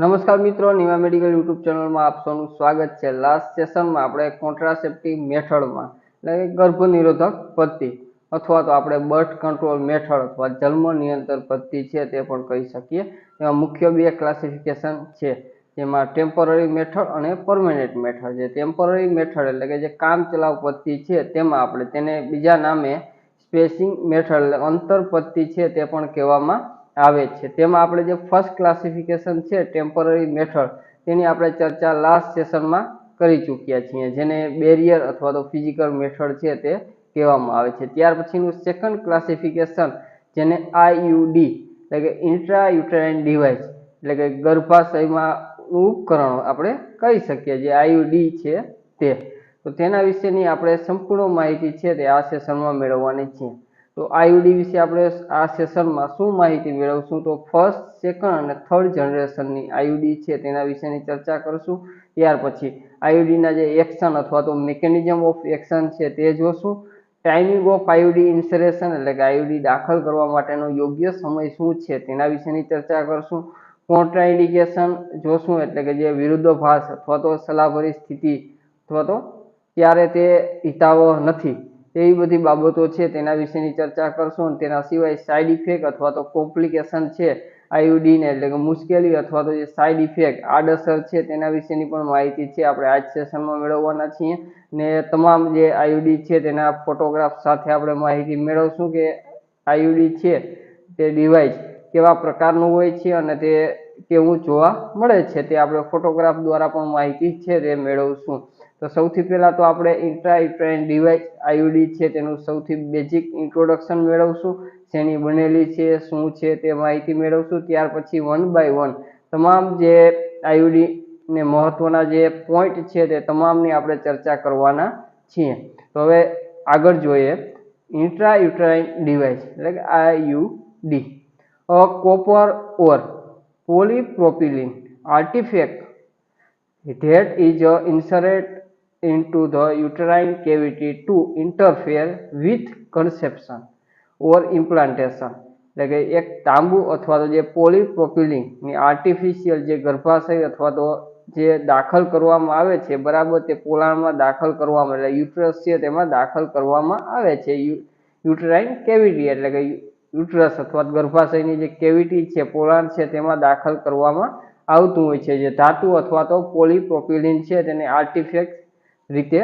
નમસ્કાર મિત્રો, Niva medical YouTube ચેનલમાં આપ સૌનું સ્વાગત છે। લાસ્ટ સેશનમાં આપણે કોન્ટ્રાસેપ્ટિવ મેથડમાં એટલે કે ગર્ભ નિરોધક પદ્ધતિ અથવા તો આપણે બર્થ કંટ્રોલ મેથડ અથવા જન્મ નિયંત્રણ પદ્ધતિ છે તે પણ કહી શકીએ। એમાં મુખ્ય બે ક્લાસિફિકેશન છે, જેમાં ટેમ્પરરી મેથડ અને પરમેનન્ટ મેથડ છે। ટેમ્પરરી મેથડ એટલે કે જે કામ ચલાઉ પદ્ધતિ છે, તેમાં આપણે તેને બીજા નામે સ્પેસિંગ મેથડ એટલે અંતર પદ્ધતિ છે તે પણ કહેવામાં આવે છે। તેમાં આપણે જે ફર્સ્ટ ક્લાસિફિકેશન છે ટેમ્પરરી મેથડ, તેની આપણે ચર્ચા લાસ્ટ સેશનમાં કરી ચૂક્યા છીએ, જેને બેરિયર અથવા તો ફિઝિકલ મેથડ છે તે કહેવામાં આવે છે। ત્યાર પછીનું સેકન્ડ ક્લાસિફિકેશન, જેને આઈયુડી એટલે કે ઇન્ટ્રા યુટેરાઇન ડિવાઇસ એટલે કે ગર્ભાશયમાં ઉપકરણો આપણે કહી શકીએ, જે આઈયુડી છે તે, તો તેના વિશેની આપણે સંપૂર્ણ માહિતી છે તે આ સેશનમાં મેળવવાની છે। તો આઈયુડી વિશે આપણે આ સેશનમાં શું માહિતી મેળવશું, તો ફર્સ્ટ, સેકન્ડ અને થર્ડ જનરેશનની આઈયુડી છે તેના વિશેની ચર્ચા કરશું। ત્યાર પછી આઈયુડીના જે એક્શન અથવા તો મિકેનિઝમ ઓફ એક્શન છે તે જોશું। ટાઈમિંગ ઓફ આઈયુડી ઇન્સરેશન એટલે કે આઈયુડી દાખલ કરવા માટેનો યોગ્ય સમય શું છે તેના વિશેની ચર્ચા કરશું। કોન્ટ્રાઇન્ડિકેશન જોશું એટલે કે જે વિરુદ્ધાભાસ અથવા તો સલાહભરી સ્થિતિ અથવા તો ત્યારે તે હિતાવહ નથી, એવી બધી બાબતો છે તેના વિશેની ચર્ચા કરશું। અને તેના સિવાય સાઇડ ઇફેક્ટ અથવા તો કોમ્પ્લિકેશન છે આઈયુડીને એટલે કે મુશ્કેલી અથવા તો જે સાઇડ ઇફેક્ટ આડઅસર છે તેના વિશેની પણ માહિતી છે આપણે આ જ સેશનમાં મેળવવાના છીએ। ને તમામ જે આઈયુડી છે તેના ફોટોગ્રાફ સાથે આપણે માહિતી મેળવશું કે આઈયુડી છે તે ડિવાઇસ કેવા પ્રકારનું હોય છે અને તે કેવું જોવા મળે છે, તે આપણે ફોટોગ્રાફ દ્વારા પણ માહિતી છે તે મેળવશું। તો સૌથી પહેલા તો આપણે ઇન્ટ્રા યુટેરાઇન ડિવાઇસ આઈયુડી છે તેનું સૌથી બેઝિક ઇન્ટ્રોડક્શન મેળવશું, શેની બનેલી છે, શું છે તે માહિતી મેળવશું। ત્યાર પછી વન બાય વન તમામ જે આઈયુડી ને મહત્વના જે પોઈન્ટ છે તે તમામની આપણે ચર્ચા કરવાના છીએ। તો હવે આગળ જોઈએ, ઇન્ટ્રા યુટેરાઇન ડિવાઇસ એટલે કે IUD, a copper or polypropylene artifact that is inserted into the uterine cavity to interfere with conception or implantation એટલે કે એક તાંબુ અથવા તો જે પોલીપ્રોપિલિન ની આર્ટિફિશિયલ જે ગર્ભાશય અથવા તો જે દાખલ કરવામાં આવે છે, બરાબર, તે પોલાણમાં દાખલ કરવામાં એટલે યુટ્રસ છે તેમાં દાખલ કરવામાં આવે છે। યુટરાઇન કેવિટી એટલે કે યુટ્રસ અથવા ગર્ભાશયની જે કેવિટી છે, પોલાણ છે, તેમાં દાખલ કરવામાં આવતું હોય છે જે ધાતુ અથવા તો પોલીપ્રોપિલિન છે તેને આર્ટિફેક્ટ રીતે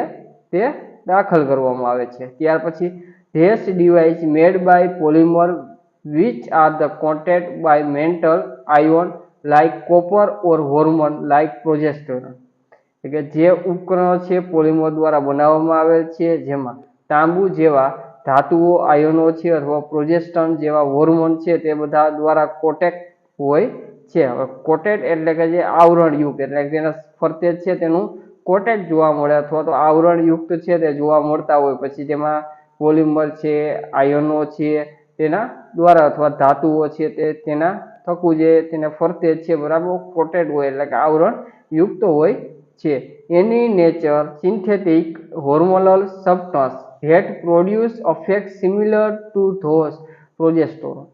તે દાખલ કરવામાં આવે છે। ત્યાર પછી these device made by polymer which are the contact by metal ion like copper or hormone like progesterone એટલે કે જે ઉપકરણો છે પોલિમર દ્વારા બનાવવામાં આવેલ છે, જેમાં તાંબુ જેવા ધાતુઓ, આયનો છે અથવા પ્રોજેસ્ટન જેવા હોર્મોન છે તે બધા દ્વારા કોટેક્ટ હોય છે। હવે કોટેટ એટલે કે જે આવરણયુક્ત એટલે કે તેના ફરતે છે તેનું કોટેટ જોવા મળે અથવા તો આવરણયુક્ત છે તે જોવા મળતા હોય, પછી તેમાં પોલિમર છે, આયનો છે તેના દ્વારા અથવા ધાતુઓ છે તે તેના થકું જે તેને ફરતે છે, બરાબર, કોટેટ હોય એટલે કે આવરણ યુક્ત હોય છે। એની nature synthetic hormonal substance that produce effect similar to those progesterone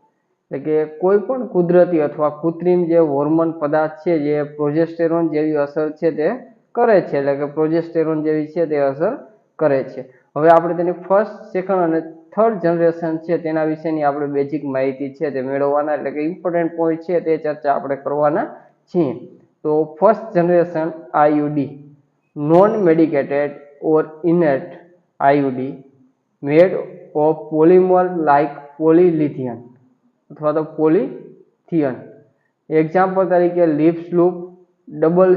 એટલે કે કોઈ પણ કુદરતી અથવા કૃત્રિમ જે હોર્મોન પદાર્થ છે જે પ્રોજેસ્ટેરોન જેવી અસર છે તે કરે છે, એટલે કે પ્રોજેસ્ટેરોન જેવી છે તે અસર કરે છે। હવે આપણે તેની ફર્સ્ટ, સેકન્ડ અને થર્ડ જનરેશન છે તેના વિશેની આપણે બેઝિક માહિતી છે તે મેળવવાના એટલે કે ઇમ્પોર્ટન્ટ પોઈન્ટ છે તે ચર્ચા આપણે કરવાના છીએ। તો first generation IUD, non medicated or inert IUD made of polymer like polyethylene અથવા તો પોલીથિયન। એક્ઝામ્પલ તરીકે Lippes loop, double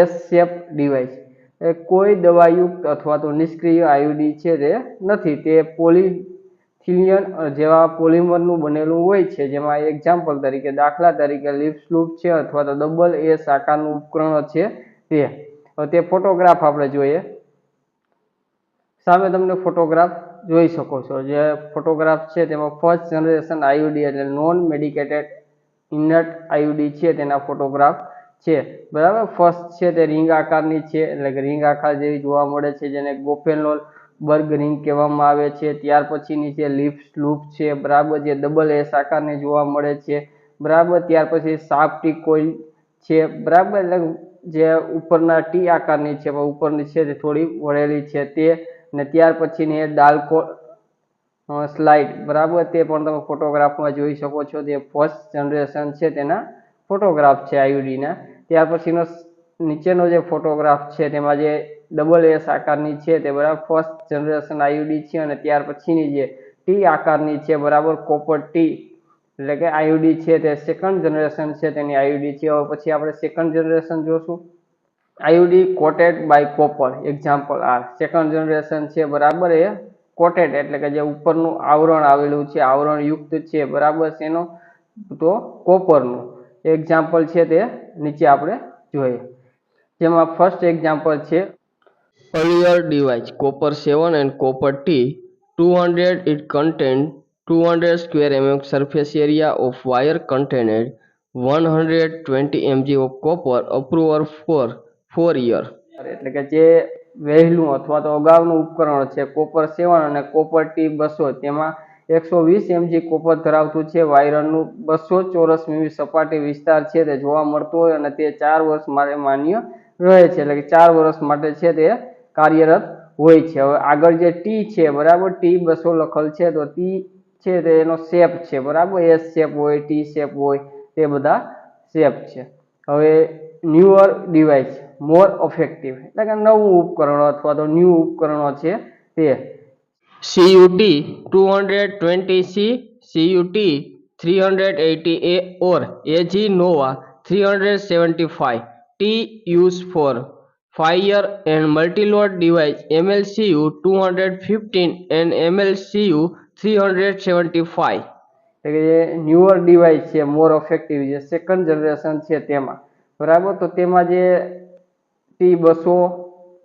S shape device એ કોઈ દવાયુક્ત અથવા તો નિષ્ક્રિય આઈયુડી છે તે નથી, તે પોલીથિલિયન જેવા પોલિમરનું બનેલું હોય છે, જેમાં એક્ઝામ્પલ તરીકે દાખલા તરીકે લિપ્સ લૂપ છે અથવા તો ડબલ એસ આકારનું ઉપકરણ છે તે। તે ફોટોગ્રાફ આપણે જોઈએ, સામે તમને ફોટોગ્રાફ જોઈ શકો છો, જે ફોટોગ્રાફ છે તેમાં ફર્સ્ટ જનરેશન આઈયુડી એટલે નોન મેડિકેટેડ ઇનર્ટ આઈયુડી છે તેના ફોટોગ્રાફ છે, બરાબર। ફર્સ્ટ છે તે રિંગ આકારની છે એટલે કે રિંગ આકાર જેવી જોવા મળે છે, જેને ગોફેનોલ બર્ગ રિંગ કહેવામાં આવે છે। ત્યાર પછીની છે લિપ્સ લૂપ છે, બરાબર, જે ડબલ એસ આકારની જોવા મળે છે, બરાબર। ત્યાર પછી સાપ્ટી કોઇલ છે બરાબર, એટલે જે ઉપરના ટી આકારની છે ઉપરની છે તે થોડી વળેલી છે તે, ને ત્યાર પછીની ડાલ્કો સ્લાઇડ બરાબર, તે પણ તમે ફોટોગ્રાફમાં જોઈ શકો છો. જે ફર્સ્ટ જનરેશન છે તેના ફોટોગ્રાફ છે આઈયુડીના. ત્યાર પછીનો નીચેનો જે ફોટોગ્રાફ છે તેમાં જે ડબલ એસ આકારની છે તે બરાબર ફર્સ્ટ જનરેશન આઈયુડી છે. અને ત્યાર પછીની જે ટી આકારની છે બરાબર કોપર ટી એટલે કે આઈયુડી છે તે સેકન્ડ જનરેશન છે તેની આઈયુડી છે. હવે પછી આપણે સેકન્ડ જનરેશન જોશું. IUD coated by copper, example are. Second generation છે બરાબર એ કોટેડ એટલે કે જે ઉપરનું આવરણ આવેલું છે, આવરણ યુક્ત છે બરાબર, એનો તો કોપરનું એક્ઝામ્પલ છે તે નીચે આપણે જોઈએ. જેમાં ફર્સ્ટ એક્ઝામ્પલ છે earlier device copper 7 and copper T 200. It contained 200 square mm surface area of wire contained 120 mg of copper. Approval for 4 year. એટલે કે જે વહેલું અથવા તો અગાઉનું ઉપકરણ છે કોપર 7 અને કોપર ટી 200, તેમાં 120 mg કોપર ધરાવતું છે. વાયરનું 200 ચોરસ મીમી સપાટી વિસ્તાર છે તે જોવા મળતો હોય અને તે 4 વર્ષ માટે માન્ય રહે છે, એટલે કે 4 વર્ષ માટે છે તે કાર્યરત હોય છે. હવે આગળ જે ટી છે બરાબર, ટી 200 લખેલ છે તો ટી છે તે એનો શેપ છે બરાબર, એસ શેપ હોય, ટી શેપ હોય, તે બધા શેપ છે. હવે ન્યુઅર ડિવાઇસ મોર ઇફેક્ટિવ એટલે કે નવું ઉપકરણો અથવા તો ન્યૂ ઉપકરણો છે તે CUT 220C, CUT 380A or AG Nova 375. T used for 5 year and multi-load device MLCU 215 and MLCU 375. એટલે કે જે ન્યુઅર ડિવાઇસ છે મોર ઇફેક્ટિવ જે સેકન્ડ જનરેશન છે તેમાં બરાબર, તો તેમાં જે ટી 200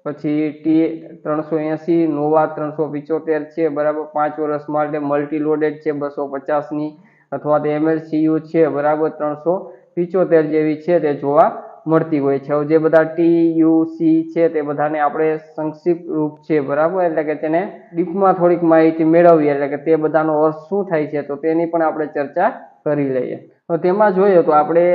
પછી ટી 380, નોવા 375 છે બરાબર, 5 વર્ષ માટે મલ્ટી લોડેડ છે 250ની, અથવા તો MLCU છે બરાબર 375 જેવી છે તે જોવા મળતી હોય છે. જે બધા TUC છે તે બધાને આપણે સંક્ષિપ્ત રૂપ છે બરાબર, એટલે કે તેને ડીપમાં થોડીક માહિતી મેળવીએ એટલે કે તે બધાનો અર્થ શું થાય છે તો તેની પણ આપણે ચર્ચા કરી લઈએ. તો તેમાં જોઈએ તો આપણે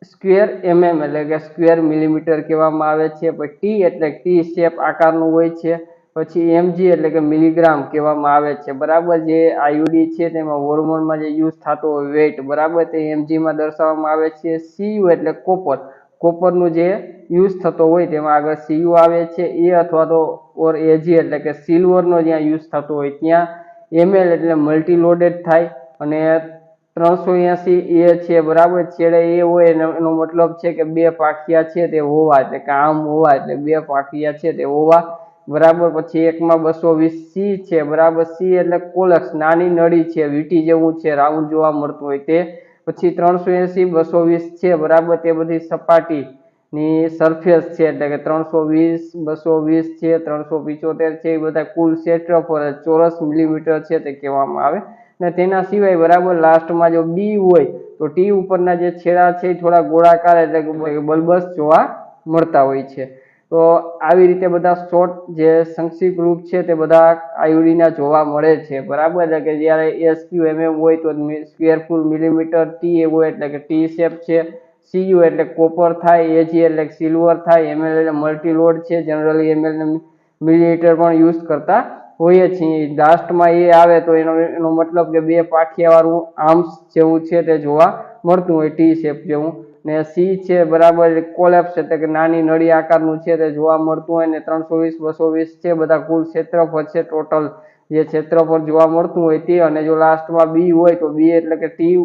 સ્ક્વેર mm એટલે કે સ્ક્વેર મિલીમીટર કહેવામાં આવે છે. પછી ટી એટલે ટી શેપ આકારનું હોય છે. પછી mg એટલે કે મિલીગ્રામ કહેવામાં આવે છે બરાબર. જે આઈયુડી છે તેમાં હોર્મોનમાં જે યુઝ થતો હોય વેઇટ બરાબર, તે mg માં દર્શાવવામાં આવે છે. cu એટલે કોપર, કોપરનું જે યુઝ થતો હોય તેમાં આગળ cu આવે છે. એ અથવા તો ઓર એગ એટલે કે સિલ્વરનો જ્યાં યુઝ થતો હોય ત્યાં ml એટલે મલ્ટી લોડેડ થાય. અને 380 એ છે બરાબર, છેડે એ હોય એનો મતલબ છે કે બે પાંખિયા છે તે હોવા, એટલે કે આમ હોવા, એટલે બે પાંખિયા છે તે હોવા બરાબર. પછી એકમાં 220 સી છે બરાબર, સી એટલે કોલક્સ, નાની નળી છે, વીટી જેવું છે, રાઉન્ડ જોવા મળતું હોય તે. પછી 380 220 છે બરાબર, તે બધી સપાટીની સરફેસ છે, એટલે કે 320 220 છે 375 છે, એ બધા કુલ ક્ષેત્રફળ ચોરસ મિલીમીટર છે તે કહેવામાં આવે. ને તેના સિવાય બરાબર લાસ્ટમાં જો બી હોય તો ટી ઉપરના જે છેડા છે એ થોડા ગોળાકાર એટલે કે બલ્બસ જોવા મળતા હોય છે. તો આવી રીતે બધા શોર્ટ જે સંક્ષિપ્ત રૂપ છે તે બધા આઈયુડીના જોવા મળે છે બરાબર. એટલે કે જ્યારે SQMM હોય તો સ્ક્વેર ફૂલ મિલીમીટર, ટી હોય એટલે કે ટી શેપ છે, CU એટલે કોપર થાય, AG એટલે સિલ્વર થાય, ML એટલે મલ્ટી લોડ છે, જનરલી ML ને મિલીમીટર પણ યુઝ કરતા હોઈએ છીએ. લાસ્ટમાં એ આવે તો એનો મતલબ કે બે પાંખિયા વાળું આર્મ્સ જેવું છે તે જોવા મળતું હોય ટી શેપ જેવું. ને સી છે બરાબર કોલેપ્સ એટલે કે નાની નળી આકારનું છે તે જોવા મળતું હોય. ને 320 220 છે બધા કુલ ક્ષેત્રફળ છે, ટોટલ જે ક્ષેત્રફળ જોવા મળતું હોય તે. અને જો લાસ્ટમાં બી હોય તો બી એટલે કે ટી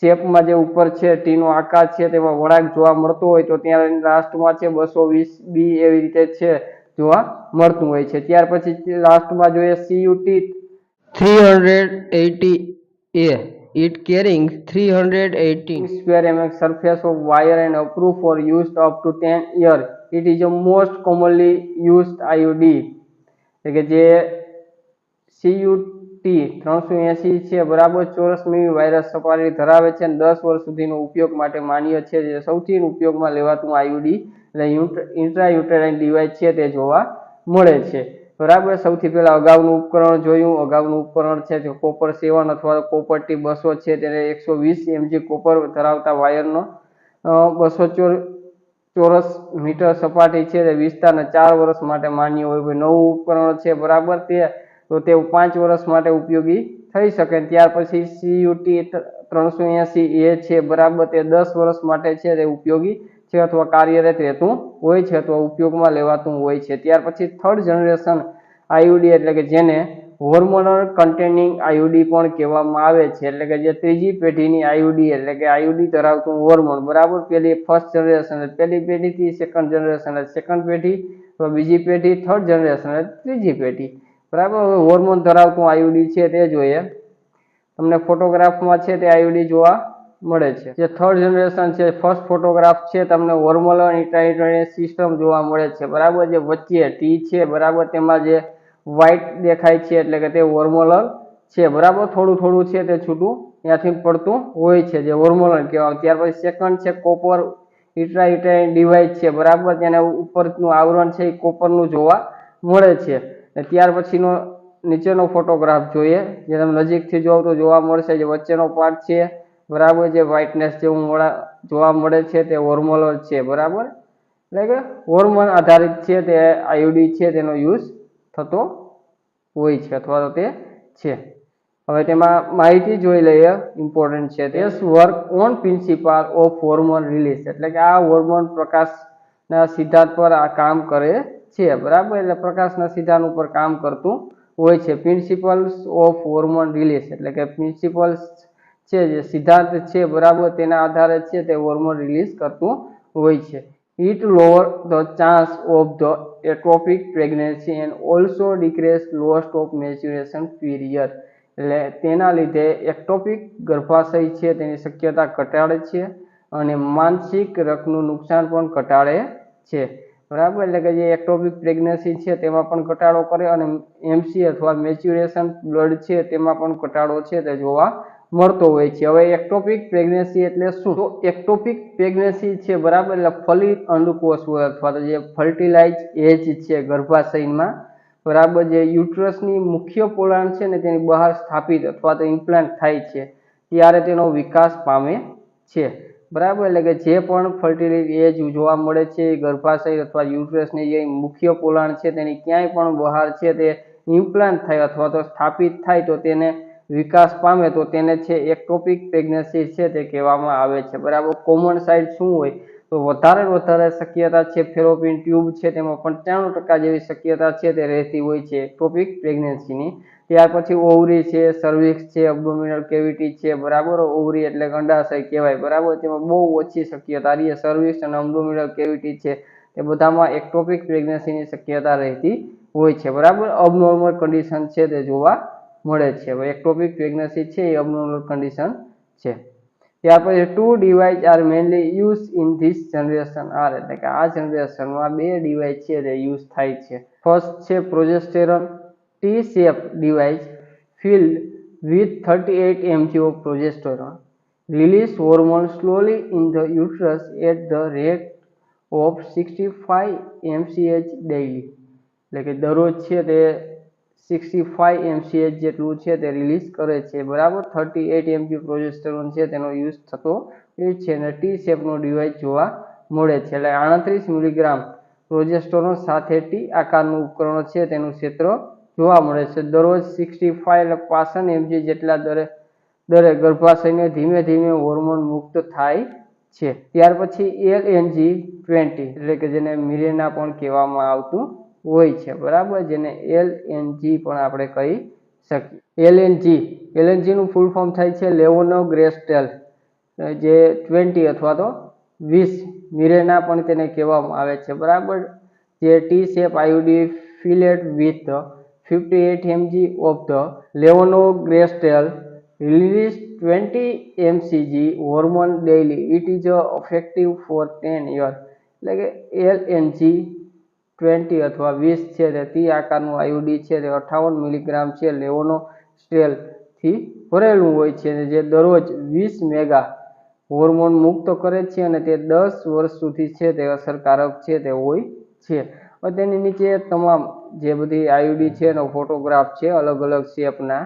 શેપમાં જે ઉપર છે ટી નો આકાર છે તેમાં વળાંક જોવા મળતો હોય તો ત્યાં લાસ્ટમાં છે 220 બી એવી રીતે છે જોવા મળતું હોય છે. ત્યાર પછી લાસ્ટમાં જોઈએ CUT 380A, it carrying 318 square mm surface of wire and approved for use up to 10 years. It is the most commonly used IUD. એટલે કે જે CUT 380 છે બરાબર, ચોરસ મીમી વાયરસ સપાટી ધરાવે છે અને 10 વર્ષ સુધીનો ઉપયોગ માટે માન્ય છે. જે સૌથી ઉપયોગમાં લેવાતું આઈયુડી એટલે ઇન્ટ્રાયુટેરાઇન ડિવાઇસ છે તે જોવા મળે છે બરાબર. સૌથી પહેલા અગાઉનું ઉપકરણ જોયું. અગાઉનું ઉપકરણ છે તે કોપર 7 અથવા કોપર ટી 200 છે, તેને 120 mg કોપર ધરાવતા વાયરનો 200 ચોરસ મીટર સપાટી છે તે વિસ્તારને 4 વર્ષ માટે માન્ય હોય. નવું ઉપકરણ છે બરાબર તે 5 વર્ષ માટે ઉપયોગી થઈ શકે. ત્યાર પછી CUT 380A છે બરાબર, તે 10 વર્ષ માટે છે તે ઉપયોગી છે અથવા કાર્યરત રહેતું હોય છે અથવા ઉપયોગમાં લેવાતું હોય છે. ત્યાર પછી થર્ડ જનરેશન IUD એટલે કે જેને હોર્મોનલ કન્ટેનિંગ IUD પણ કહેવામાં આવે છે, એટલે કે જે ત્રીજી પેઢીની IUD એટલે કે IUD ધરાવતું હોર્મોન બરાબર. ફર્સ્ટ જનરેશન પહેલી પેઢીથી સેકન્ડ જનરેશન સેકન્ડ પેઢી, બીજી પેઢી થર્ડ જનરેશન ત્રીજી પેઢી બરાબર. હવે હોર્મોન ધરાવતું IUD છે તે જોઈએ. તમને ફોટોગ્રાફમાં છે તે IUD જોવા મળે છે. જે થર્ડ જનરેશન છે, ફર્સ્ટ ફોટોગ્રાફ છે તમને હોર્મોનલ ઇન્ટરનેટ સિસ્ટમ જોવા મળે છે બરાબર. જે વચ્ચે T છે બરાબર, તેમાં જે વ્હાઇટ દેખાય છે એટલે કે તે હોર્મોનલ છે બરાબર. થોડું થોડું છે તે છૂટું ત્યાંથી પડતું હોય છે, જે હોર્મોનલ કહેવાય. ત્યાર પછી સેકન્ડ છે કોપર ઇન્ટ્રાયુટેરાઇન ડિવાઇસ છે બરાબર, જેના ઉપરનું આવરણ છે એ કોપરનું જોવા મળે છે. ત્યાર પછીનો નીચેનો ફોટોગ્રાફ જોઈએ, જે તમે નજીકથી જોવો તો જોવા મળશે. જે વચ્ચેનો પાર્ટ છે બરાબર, જે વ્હાઇટનેસ જેવું જોવા મળે છે તે હોર્મોનલ છે બરાબર. એટલે કે હોર્મોન આધારિત છે તે IUD છે તેનો યુઝ થતો હોય છે અથવા તો તે છે. હવે તેમાં માહિતી જોઈ લઈએ, ઇમ્પોર્ટન્ટ છે. તે work on principal of hormone release એટલે કે આ હોર્મોન પ્રકાશના સિદ્ધાંત પર આ કામ કરે છે બરાબર. એટલે પ્રકાશના સિદ્ધાંત ઉપર કામ કરતું હોય છે. પ્રિન્સિપલ્સ ઓફ હોર્મોન રિલીઝ એટલે કે પ્રિન્સિપલ્સ છે જે સિદ્ધાંત છે બરાબર, તેના આધારે છે તે હોર્મોન રિલીઝ કરતું હોય છે. It lower the chance of the ectopic pregnancy and also decrease loss of maturation period. એટલે તેના લીધે એક્ટોપિક ગર્ભાશય છે તેની શક્યતા ઘટાડે છે અને માનસિક રક્તનું નુકસાન પણ ઘટાડે છે બરાબર. એટલે કે જે એક્ટોપિક પ્રેગ્નન્સી છે તેમાં પણ ઘટાડો કરે અને MC અથવા મેચ્યુરેશન બ્લડ છે તેમાં પણ ઘટાડો છે તે જોવા મળતો હોય છે. હવે એક્ટોપિક પ્રેગ્નન્સી એટલે શું? તો એક્ટોપિક પ્રેગ્નન્સી છે બરાબર, એટલે ફલિત અંડકોષ હોય અથવા તો જે ફર્ટિલાઇઝ એજ છે ગર્ભાશયમાં બરાબર, જે યુટ્રસની મુખ્ય પોલાણ છે ને તેની બહાર સ્થાપિત અથવા તો ઇમ્પ્લાન્ટ થાય છે ત્યારે તેનો વિકાસ પામે છે બરાબર. એટલે કે જે પણ ફર્ટિલાઇઝ એજ જોવા મળે છે ગર્ભાશય અથવા યુટ્રસની જે મુખ્ય પોલાણ છે તેની ક્યાંય પણ બહાર છે તે ઇમ્પ્લાન્ટ થાય અથવા તો સ્થાપિત થાય તો તેને વિકાસ પામે તો તેને છે એક્ટોપિક પ્રેગ્નન્સી છે તે કહેવામાં આવે છે બરાબર. કોમન સાઇડ શું હોય તો વધારે શક્યતા છે ફેલોપિયન ટ્યુબ છે તેમાં 95% જેવી શક્યતા છે તે રહેતી હોય છે એક્ટોપિક પ્રેગ્નન્સીની. ત્યાર પછી ઓવરી છે, સર્વિક્સ છે, એબ્ડોમિનલ કેવિટી છે બરાબર. ઓવરી એટલે અંડાશય કહેવાય બરાબર, તેમાં બહુ ઓછી શક્યતા રહી. સર્વિક્સ અને એબ્ડોમિનલ કેવિટી છે તે બધામાં એક્ટોપિક પ્રેગ્નન્સીની શક્યતા રહેતી હોય છે બરાબર. અબનોર્મલ કન્ડિશન છે તે જોવા મળે છે. હવે એક્ટોપિક પ્રેગ્નન્સી છે એ અબનોર્મલ કન્ડિશન છે. ત્યાર પછી 2 device are mainly use in this generation are એટલે કે આ જનરેશનમાં 2 ડિવાઇસ છે તે યુઝ થાય છે. ફર્સ્ટ છે progesterone T-shape device filled with 38 mg of progesterone release hormone slowly in the uterus at the rate of 65 mCH daily. એટલે કે દરરોજ છે તે 65 mCH જેટલું છે તે રિલીઝ કરે છે બરાબર. 38 mg પ્રોજેસ્ટેરોન છે તેનો યુઝ થતો એ છે અને T-shapeનો ડિવાઇસ જોવા મળે છે. એટલે 38 મિલીગ્રામ પ્રોજેસ્ટેરોન સાથે T આકારનું ઉપકરણ છે તેનું ક્ષેત્ર જોવા મળે છે. દરરોજ 65 એટલે 65 mg જેટલા દરે ગર્ભાશયને ધીમે ધીમે હોર્મોન મુક્ત થાય છે. ત્યાર પછી LNG-20 એટલે કે જેને મિરેના પણ કહેવામાં આવતું હોય છે બરાબર, જેને LNG પણ આપણે કહી શકીએ. LNG નું ફૂલ ફોર્મ થાય છે લેવોનોગ્રેસ્ટેલ, જે 20 અથવા તો 20 મિરેના પણ તેને કહેવામાં આવે છે બરાબર. જે T-shape IUD filled with 58 mg of the levonorgestrel release 20 mcg hormone daily. It is effective for 10 years. એટલે કે LNG-20 અથવા 20 છે તે T આકારનું IUD છે તે 58 મિલીગ્રામ છે લેવોનોસ્ટ્રેલ થી ભરેલું હોય છે જે દરરોજ 20 મેગા હોર્મોન મુક્ત કરે છે અને તે 10 વર્ષ સુધી છે તે અસરકારક છે તે હોય છે. તેની નીચે તમામ જે બધી IUD છે એનો ફોટોગ્રાફ છે અલગ અલગ શેપના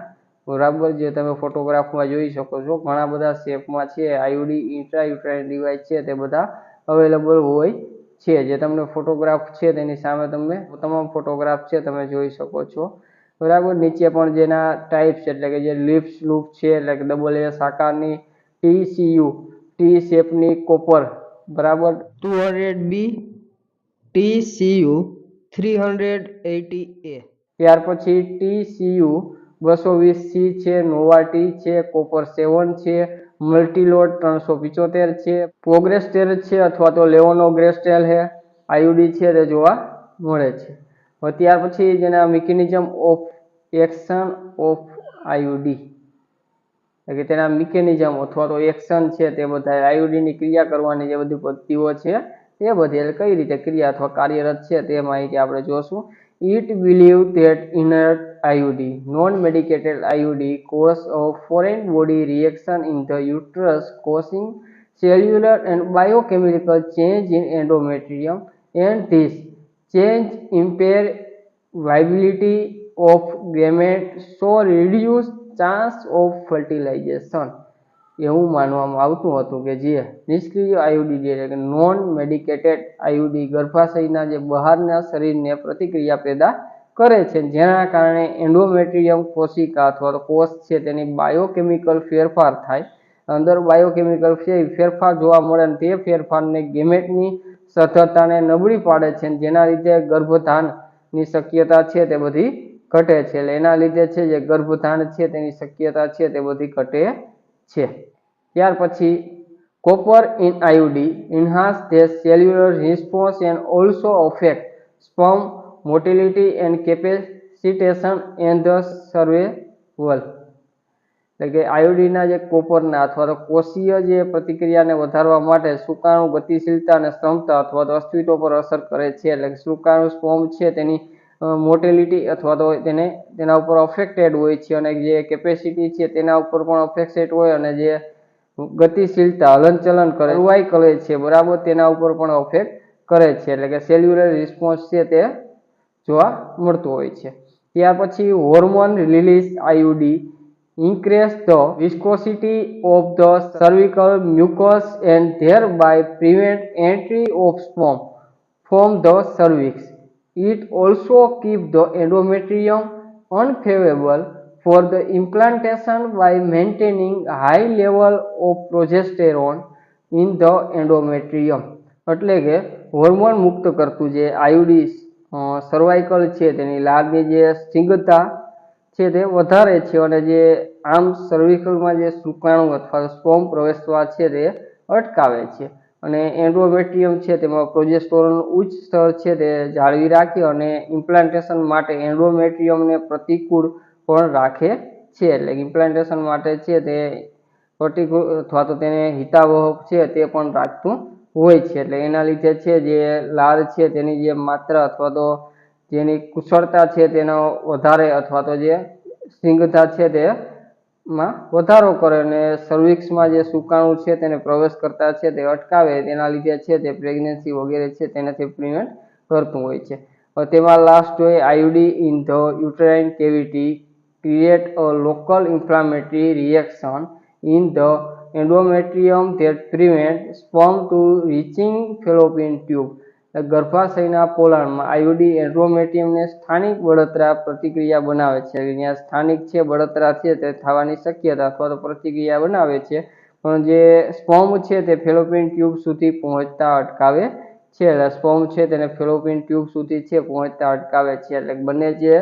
બરાબર, જે તમે ફોટોગ્રાફમાં જોઈ શકો છો ઘણા બધા શેપમાં છે આઈયુડી ઇન્ટ્રાયુટ્રાઇન ડિવાઇસ છે તે બધા અવેલેબલ હોય છે. જે તમને ફોટોગ્રાફ છે તેની સામે તમે તમામ ફોટોગ્રાફ છે તમે જોઈ શકો છો. બરાબર, નીચે પણ જેના ટાઈપ્સ એટલે કે જે લિપ્સ લૂપ છે એટલે કે ડબલ એસ આકારની, TCU ટી શેપની કોપર, બરાબર, 200B, TCU 380A. ત્યાર પછી TCU 220C છે, નોવા ટી છે, કોપર 7 છે, મલ્ટીલોડ 375 છે, પ્રોગ્રેસ્ટેલ છે અથવા તો લેવોનો ગ્રેસ્ટેલ છે આઈયુડી છે તે જોવા મળે છે. ત્યાર પછી જેના મિકેનિઝમ ઓફ એક્શન ઓફ આઈયુડી એટલે કે તેના મિકેનિઝમ અથવા તો એક્શન છે તે બધા આઈયુડીની ક્રિયા કરવાની જે બધી પદ્ધતિઓ છે તે બધી એટલે કઈ રીતે ક્રિયા અથવા કાર્યરત છે તે માહિતી આપણે જોશું. It believed that inert IUD, non-medicated IUD, cause a foreign body reaction in the uterus, causing cellular and biochemical change in endometrium, and this change impair viability of gametes, so reduce chance of fertilization. એવું માનવામાં આવતું હતું કે જે નિષ્ક્રિય આઈયુડી એટલે કે non medicated આઈયુડી ગર્ભાશયના જે બહારના શરીરને પ્રતિક્રિયા પેદા કરે છે, જેના કારણે એન્ડોમેટ્રિયમ કોશિકા અથવા તો કોષ છે તેની બાયોકેમિકલ ફેરફાર થાય, અંદર બાયોકેમિકલ ફેરફાર જોવા મળે અને તે ફેરફારને ગેમેટની સદ્ધરતાને નબળી પાડે છે, જેના લીધે ગર્ભધાનની શક્યતા છે તે બધી ઘટે છે. એટલે એના લીધે છે જે ગર્ભધાન છે તેની શક્યતા છે તે બધી ઘટે છે. ત્યાર પછી copper in IUD enhance the cellular response and also affect sperm motility and capacitation and the survival. એટલે કે આઈયુડીના જે કોપરના અથવા તો કોષીય જે પ્રતિક્રિયાને વધારવા માટે શુક્રાણુ ગતિશીલતા અને ક્ષમતા અથવા તો અસ્તિત્વ પર અસર કરે છે. એટલે કે શુક્રાણુ સ્પર્મ છે તેની મોટેલિટી અથવા તો તેના ઉપર અફેક્ટેડ હોય છે અને જે કેપેસિટી છે તેના ઉપર પણ અફેક્ટેડ હોય અને જે ગતિશીલતા હલનચલન કરે સર્વાઇકલ છે, બરાબર, તેના ઉપર પણ અફેક્ટ કરે છે. એટલે કે સેલ્યુલર રિસ્પોન્સ છે તે જોવા મળતું હોય છે. ત્યાર પછી hormone release IUD increase the viscosity of the cervical mucus and thereby prevent entry of sperm from the cervix. It also keeps the endometrium unfavorable for the implantation by maintaining high level of progesterone in the endometrium. એટલે કે hormone મુક્ત કરતું જે આઈયુડી cervical છે તેની લાગની જે સ્નિગ્ધતા છે તે વધારે છે અને જે આમ સર્વિકલમાં જે શુક્રાણુ અથવા સ્પર્મ પ્રવેશવા છે તે અટકાવે છે અને એન્ડોમેટ્રિયમ છે તેમાં પ્રોજેસ્ટેરોન ઉચ્ચ સ્તર છે તે જાળવી રાખે અને ઇમ્પ્લાન્ટેશન માટે એન્ડોમેટ્રિયમને પ્રતિકૂળ પણ રાખે છે. એટલે ઇમ્પ્લાન્ટેશન માટે છે તે પ્રતિકૂળ અથવા તો તેને હિતાવહ છે તે પણ રાખતું હોય છે. એટલે એના લીધે છે જે લાળ છે તેની જે માત્રા અથવા તો જેની કુશળતા છે તેનો વધારે અથવા તો જે સ્નિગ્ધતા છે તેમાં વધારો કરે અને સર્વિક્સમાં જે શુક્રાણુ છે તેને પ્રવેશ કરતા છે તે અટકાવે, તેના લીધે છે તે પ્રેગ્નન્સી વગેરે છે તેનાથી પ્રિવેન્ટ કરતું હોય છે. તેમાં લાસ્ટ હોય IUD in the uterine cavity create a local inflammatory reaction in the endometrium that prevent sperm to reaching fallopian tube. ગર્ભાશયના પોલાણમાં આઈયુડી એન્ડોમેટ્રિયમને સ્થાનિક બળતરા પ્રતિક્રિયા બનાવે છે. અહીંયા સ્થાનિક છે બળતરા છે તે થવાની શક્યતા અથવા તો પ્રતિક્રિયા બનાવે છે, પણ જે સ્પર્મ છે તે ફેલોપિયન ટ્યુબ સુધી પહોંચતા અટકાવે છે. એટલે સ્પર્મ છે તેને ફેલોપિયન ટ્યુબ સુધી છે પહોંચતા અટકાવે છે. એટલે બંને જે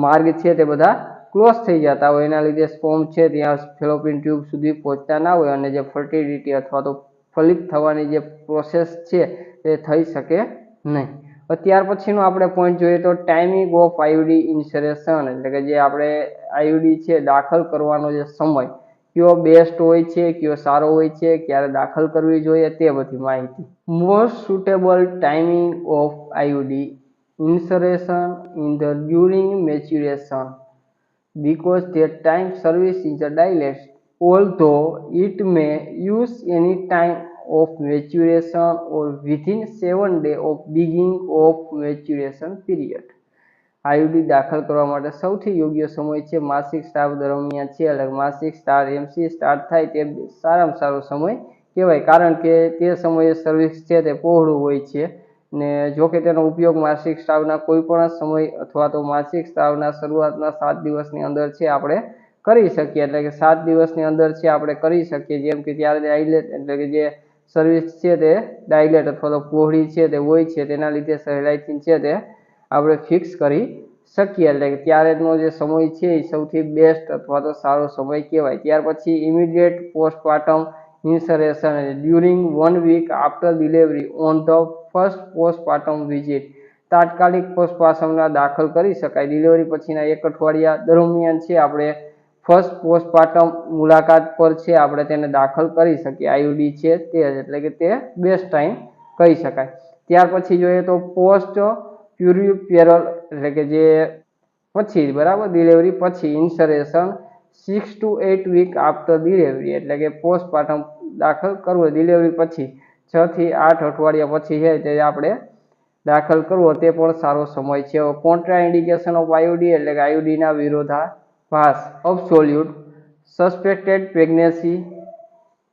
માર્ગ છે તે બધા ક્લોઝ થઈ જતા હોય, એના લીધે સ્પર્મ છે ત્યાં ફેલોપિયન ટ્યુબ સુધી પહોંચતા ના હોય અને જે ફર્ટિલિટી અથવા તો ફલિત થવાની જે પ્રોસેસ છે તે થઈ શકે નહીં. ત્યાર પછીનો આપણે પોઈન્ટ જોઈએ તો ટાઈમિંગ ઓફ આઈયુડી ઇન્સરેશન એટલે કે જે આપણે આઈયુડી છે દાખલ કરવાનો જે સમય કયો બેસ્ટ હોય છે, કયો સારો હોય છે, ક્યારે દાખલ કરવી જોઈએ તે બધી માહિતી. Most suitable timing of IUD insertion in the during maturation because their time service is a dilate, although it may use any time of maturation or within 7 days of beginning of maturation period. આઈયુડી દાખલ કરવા માટે સૌથી યોગ્ય સમય છે માસિક સ્રાવ દરમિયાન છે, એટલે માસિક MC સ્ટાર્ટ થાય તે સારામાં સારો સમય કહેવાય, કારણ કે તે સમયે સર્વિક્સ છે તે પહોળું હોય છે ને જો કે તેનો ઉપયોગ માસિક સ્રાવના કોઈ પણ સમય અથવા તો માસિક સ્રાવના શરૂઆતના 7 દિવસની અંદર છે આપણે કરી શકીએ, એટલે કે 7 દિવસની અંદર છે આપણે કરી શકીએ, જેમ કે ત્યારે ડાયલેટ એટલે કે જે સર્વિક્સ છે તે ડાયલેટ અથવા તો પહોળી છે તે હોય છે, તેના લીધે સહેલાઈથી છે તે આપણે ફિક્સ કરી શકીએ, એટલે કે ત્યારેનો જે સમય છે એ સૌથી બેસ્ટ અથવા તો સારો સમય કહેવાય। ત્યાર પછી immediate postpartum insertion during 1 week after delivery on the first postpartum visit, તાત્કાલિક પોસ્ટપાર્ટમના દાખલ કરી શકાય। ડિલિવરી પછીના 1 અઠવાડિયા દરમિયાન છે આપણે ફર્સ્ટ પોસ્ટપાર્ટમ મુલાકાત પર છે આપણે તેને દાખલ કરી શકીએ। આઈયુડી છે તે એટલે કે તે બેસ્ટ ટાઈમ કહી શકાય। ત્યાર પછી જોઈએ તો પોસ્ટ પ્યુરિપેરલ એટલે કે જે પછી બરાબર ડિલિવરી પછી ઇન્સરેશન 6 to 8 વીક આફ્ટર ડિલિવરી, એટલે કે પોસ્ટપાર્ટમ દાખલ કરવો ડિલિવરી પછી 6 થી 8 અઠવાડિયા પછી છે તે આપણે દાખલ કરવો તે પણ સારો સમય છે। કોન્ટ્રા ઇન્ડિકેશન ઓફ આઈયુડી એટલે કે આઈયુડીના વિરોધાભાસ અબ્સોલ્યુટ સસ્પેક્ટેડ પ્રેગ્નન્સી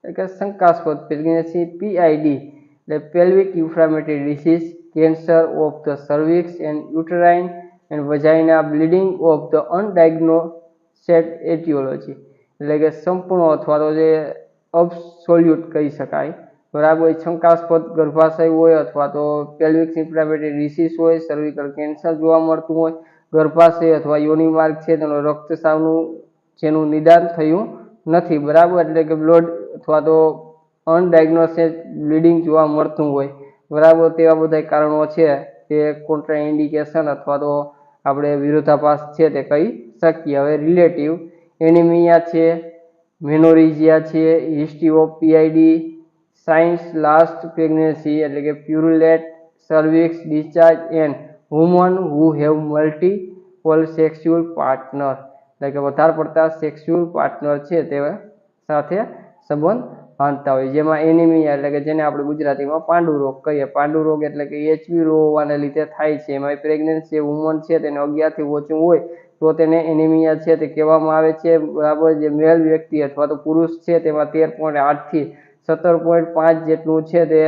એટલે કે શંકાસ્પદ પ્રેગ્નન્સી, પીઆઈડી એટલે pelvic inflammatory disease, cancer of the cervix and uterine and vagina, bleeding of the undiagnosed etiology એટલે કે સંપૂર્ણ અથવા તો જે અબ્સોલ્યુટ કહી શકાય બરાબર, શંકાસ્પદ ગર્ભાશય હોય અથવા તો પેલ્વિક ઇન્ફ્લામેટરી ડિસીઝ હોય, સર્વિકલ કેન્સર જોવા મળતું હોય, ગર્ભાશય અથવા યોનિ માર્ગ છે તેનો રક્તસ્રાવનું જેનું નિદાન થયું નથી બરાબર, એટલે કે બ્લડ અથવા તો અનડાયગ્નોસ્ડ બ્લીડિંગ જોવા મળતું હોય બરાબર, તેવા બધા કારણો છે તે કોન્ટ્રા ઇન્ડિકેશન અથવા તો આપણે વિરોધાભાસ છે તે કહી શકીએ। હવે રિલેટિવ એનિમિયા છે, મેનોરિઝિયા છે, history of PID, signs last pregnancy એટલે કે purulent cervix discharge and woman who have multiple sexual partner એટલે કે વધારે પડતા સેક્સ્યુઅલ પાર્ટનર છે તે સાથે સંબંધ બાંધતા હોય, જેમાં એનિમિયા એટલે કે જેને આપણે ગુજરાતીમાં પાંડુ રોગ કહીએ, પાંડુ રોગ એટલે કે એચબી લો હોવાને લીધે થાય છે, એમાં પ્રેગ્નન્સી વુમન છે તેને 11 થી ઓછું હોય તો તેને એનિમિયા છે તે કહેવામાં આવે છે બરાબર। જે મેલ વ્યક્તિ અથવા તો પુરુષ છે તેમાં 13.8 થી 17.5 જેટલું છે તે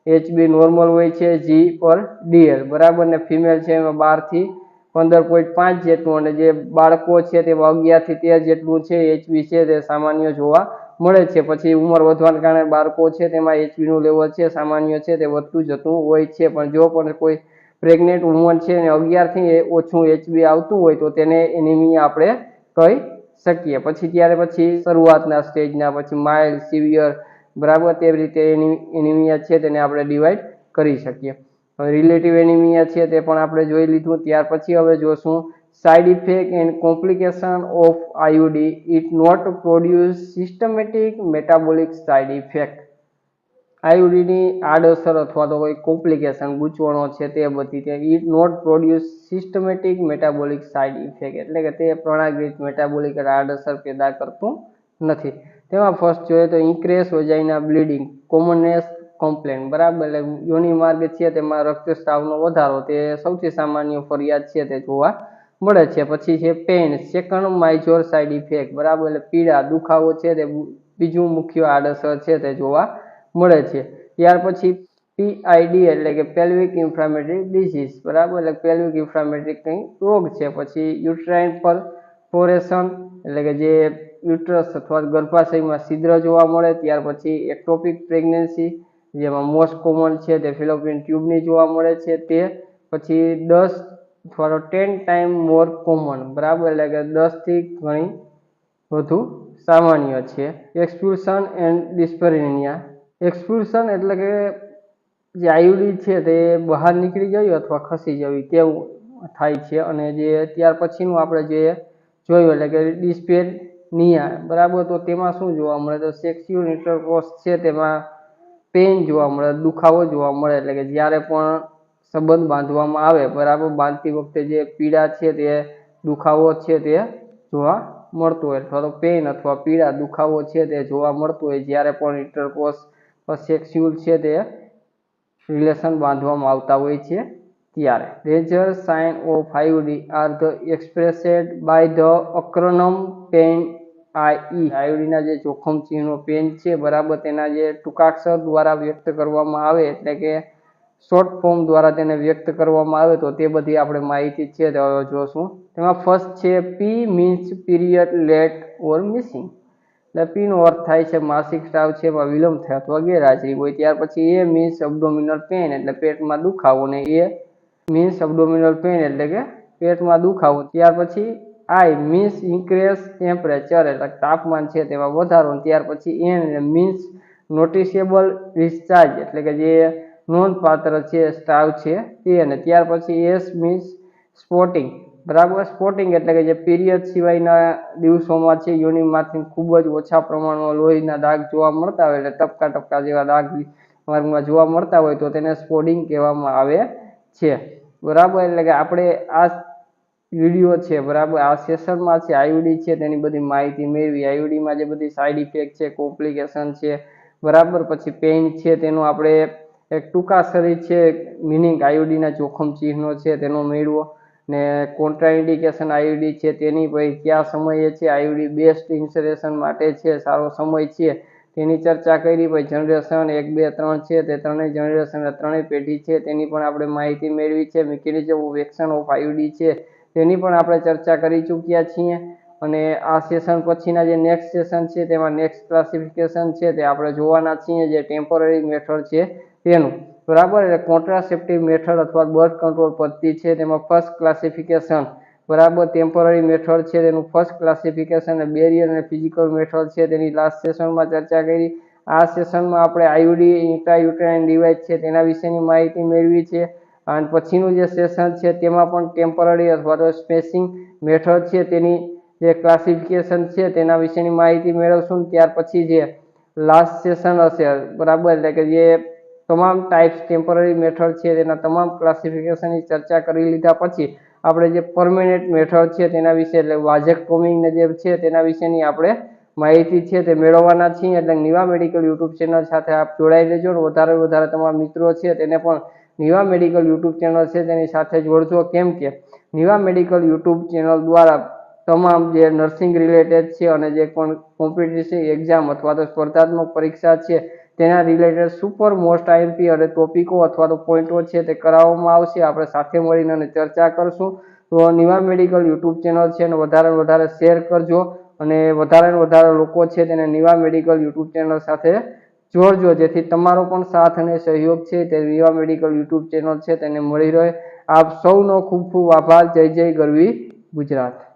એચબી નોર્મલ હોય છે G/DL બરાબર, ને ફિમેલ છે એમાં 12 થી 15.5 જેટલું, અને જે બાળકો છે તેમાં 11 થી 13 જેટલું છે એચબી છે તે સામાન્ય જોવા મળે છે। પછી ઉંમર વધવાને કારણે બાળકો છે તેમાં એચબીનું લેવલ છે સામાન્ય છે તે વધતું જતું હોય છે, પણ જો પણ કોઈ પ્રેગ્નેન્ટ વુમન છે અને 11 થી ઓછું એચબી આવતું હોય તો તેને એનિમિયા આપણે કહી શકીએ। પછી ત્યારે પછી શરૂઆતના સ્ટેજના પછી માઇલ્ડ, સિવિયર બરાબર, તેવી રીતે એનિમિયા છે તેને આપણે ડિવાઈડ કરી શકીએ। હવે રિલેટિવ એનિમિયા છે તે પણ આપણે જોઈ લીધું। ત્યાર પછી હવે જોશું side effect and complication of IUD, it not produce systematic metabolic side effect, આઈયુડીની આડઅસર અથવા તો કોઈ કોમ્પ્લિકેશન ગૂંચવણો છે તે બધી તે it not produce systematic metabolic side effect એટલે કે તે પ્રણાલીગત મેટાબોલિક આડઅસર પેદા કરતું નથી। તેમાં ફર્સ્ટ જોઈએ તો ઇન્ક્રેસ વજાઇના બ્લીડિંગ, કોમનનેસ કમ્પ્લેન બરાબર, એટલે યોનિ માર્ગ છે તેમાં રક્તસ્રાવનો વધારો તે સૌથી સામાન્ય ફરિયાદ છે તે જોવા મળે છે। પછી છે પેઇન, સેકન્ડ માઇજોર સાઇડ ઇફેક્ટ બરાબર, એટલે પીડા દુખાવો છે તે બીજું મુખ્ય આડઅસર છે તે જોવા મળે છે। ત્યાર પછી પીઆઈડી એટલે કે પેલ્વિક ઇન્ફ્લામેટરી ડિસીઝ બરાબર, એટલે પેલ્વિક ઇન્ફ્લામેટરી કંઈ રોગ છે। પછી યુટ્રાઇન પરફોરેશન એટલે કે જે યુટ્રસ અથવા ગર્ભાશયમાં છિદ્ર જોવા મળે। ત્યાર પછી એક્ટોપિક પ્રેગ્નન્સી જેમાં મોસ્ટ કોમન છે તે ફેલોપિયન ટ્યુબની જોવા મળે છે તે। પછી 10 અથવા તો 10 ટાઈમ મોર કોમન બરાબર, એટલે કે 10 થી ઘણી વધુ સામાન્ય છે। એક્સપ્યુલ્શન એન્ડ ડિસ્પેરિનિયા, એક્સપ્યુલ્શન એટલે કે જે આઈયુડી છે તે બહાર નીકળી જવી અથવા ખસી જવી તેવું થાય છે, અને જે ત્યાર પછીનું આપણે જે જોયું એટલે કે ડિસ્પેરિનિયા બરાબર, તો તેમાં શું જોવા મળે તો સેક્સ્યુઅલ ઇન્ટરકોર્સ છે તેમાં પેઇન જોવા મળે, દુખાવો જોવા મળે, એટલે કે જ્યારે પણ સંબંધ બાંધવામાં આવે બરાબર, બાંધતી વખતે જે પીડા છે તે દુખાવો છે તે જોવા મળતો હોય અથવા તો પેઇન અથવા પીડા દુખાવો છે તે જોવા મળતું હોય જ્યારે પણ ઇન્ટરકોર્સ સેક્સ્યુઅલ છે તે રિલેશન બાંધવામાં આવતા હોય છે ત્યારે danger sign of IUD are the expressed by the acronym pain I. આઈયુડીના જે જોખમ ચિહ્નો પેન છે બરાબર તેના જે ટૂંકાક્ષર દ્વારા વ્યક્ત કરવામાં આવે એટલે કે શોર્ટ ફોર્મ દ્વારા તેને વ્યક્ત કરવામાં આવે તો તે બધી આપણે માહિતી છે તે જોશું. તેમાં ફર્સ્ટ છે પી મીન્સ પીરિયડ લેટ ઓર મિસિંગ. એટલે પી નો અર્થ થાય છે માસિક સ્રાવ છે એમાં વિલંબ થાય અથવા ગેરહાજરી હોય. ત્યાર પછી એ મીન્સ અબડોમિનલ પેન એટલે પેટમાં દુખાવો ને એ મીન્સ અબડોમિનલ પેન એટલે કે પેટમાં દુખાવો. ત્યાર પછી આઈ મીન્સ ઇન્ક્રીઝ ટેમ્પરેચર એટલે તાપમાન છે તેમાં વધારો. ત્યાર પછી એન મીન્સ નોટિસેબલ ડિસ્ચાર્જ એટલે કે જે નોંધપાત્ર છે સ્ત્રાવ છે તે. અને ત્યાર પછી એસ મીન્સ સ્પોટિંગ બરાબર. સ્પોટિંગ એટલે કે જે પીરિયડ સિવાયના દિવસોમાં છે યોનિમાંથી ખૂબ જ ઓછા પ્રમાણમાં લોહીના દાગ જોવા મળતા હોય એટલે ટપકા ટપકા જેવા દાગ માર્ગમાં જોવા મળતા હોય તો તેને સ્પોટિંગ કહેવામાં આવે છે બરાબર. એટલે કે આપણે આ વિડીયો છે બરાબર આ સેશનમાં છે આઈયુડી છે તેની બધી માહિતી મેળવી. આઈયુડીમાં જે બધી સાઈડ ઇફેક્ટ છે કોમ્પ્લિકેશન છે બરાબર પછી પેઇન છે તેનું આપણે એક ટૂંકા શરીર છે મિનિંગ આઈયુડીના જોખમ ચિહ્નો છે તેનો મેળવો ને કોન્ટ્રાઇન્ડિકેશન આઈયુડી છે તેની પછી કયા સમયે છે આઈયુડી બેસ્ટ ઇન્સ્યુરેશન માટે છે સારો સમય છે તેની ચર્ચા કરી. પછી જનરેશન 1 2 3 છે તે ત્રણેય જનરેશન ત્રણેય પેઢી છે તેની પણ આપણે માહિતી મેળવી છે. મિકેનિઝમ ઓફ એક્શન ઓફ આઈયુડી છે તેની પણ આપણે ચર્ચા કરી ચૂક્યા છીએ. અને આ સેશન પછીના જે નેક્સ્ટ સેશન છે તેમાં નેક્સ્ટ ક્લાસિફિકેશન છે તે આપણે જોવાના છીએ જે ટેમ્પરરી મેથડ છે તેનું બરાબર. એટલે કોન્ટ્રાસેપ્ટિવ મેથડ અથવા બર્થ કંટ્રોલ પદ્ધતિ છે તેમાં ફર્સ્ટ ક્લાસિફિકેશન બરાબર. ટેમ્પરરી મેથડ છે તેનું ફર્સ્ટ ક્લાસિફિકેશન અને બેરિયર અને ફિઝિકલ મેથડ છે તેની લાસ્ટ સેશનમાં ચર્ચા કરી. આ સેશનમાં આપણે આઈયુડી ઇન્ટ્રાયુટેરાઇન ડિવાઇસ છે તેના વિશેની માહિતી મેળવી છે. અને પછીનું જે સેશન છે તેમાં પણ ટેમ્પરરી અથવા તો સ્પેસિંગ મેથડ છે તેની જે ક્લાસિફિકેશન છે તેના વિશેની માહિતી મેળવશું. ત્યાર પછી જે લાસ્ટ સેશન હશે બરાબર એટલે કે જે તમામ ટાઈપ્સ ટેમ્પરરી મેથડ છે તેના તમામ ક્લાસિફિકેશનની ચર્ચા કરી લીધા પછી આપણે જે પરમેનન્ટ મેથડ છે તેના વિશે એટલે વાઝેક્ટોમી જે છે તેના વિશેની આપણે માહિતી છે તે મેળવવાના છીએ. એટલે નિવા મેડિકલ યુટ્યુબ ચેનલ સાથે આપ જોડાઈ લેજો. વધારે વધારે તમારા મિત્રો છે તેને પણ નિવા મેડિકલ યુટ્યુબ ચેનલ છે તેની સાથે જોડજો. કેમ કે નિવા મેડિકલ યુટ્યુબ ચેનલ દ્વારા તમામ જે નર્સિંગ રિલેટેડ છે અને જે પણ કોમ્પિટિટિવ એક્ઝામ અથવા તો સ્પર્ધાત્મક પરીક્ષા છે તેના રિલેટેડ સુપર મોસ્ટ આઈએમપી અને ટોપિકો અથવા તો પોઈન્ટો છે તે કરાવવામાં આવશે. આપણે સાથે મળીને અને ચર્ચા કરશું. તો નિવા મેડિકલ યુટ્યુબ ચેનલ છે એને વધારે વધારે શેર કરજો અને વધારે લોકો છે તેને નિવા મેડિકલ યુટ્યુબ ચેનલ સાથે જોડજો જેથી તમારો પણ સાથ અને સહયોગ છે તે નિવા મેડિકલ યુટ્યુબ ચેનલ છે તેને મળી રહે. આપ સૌનો ખૂબ ખૂબ આભાર. જય જય ગરવી ગુજરાત.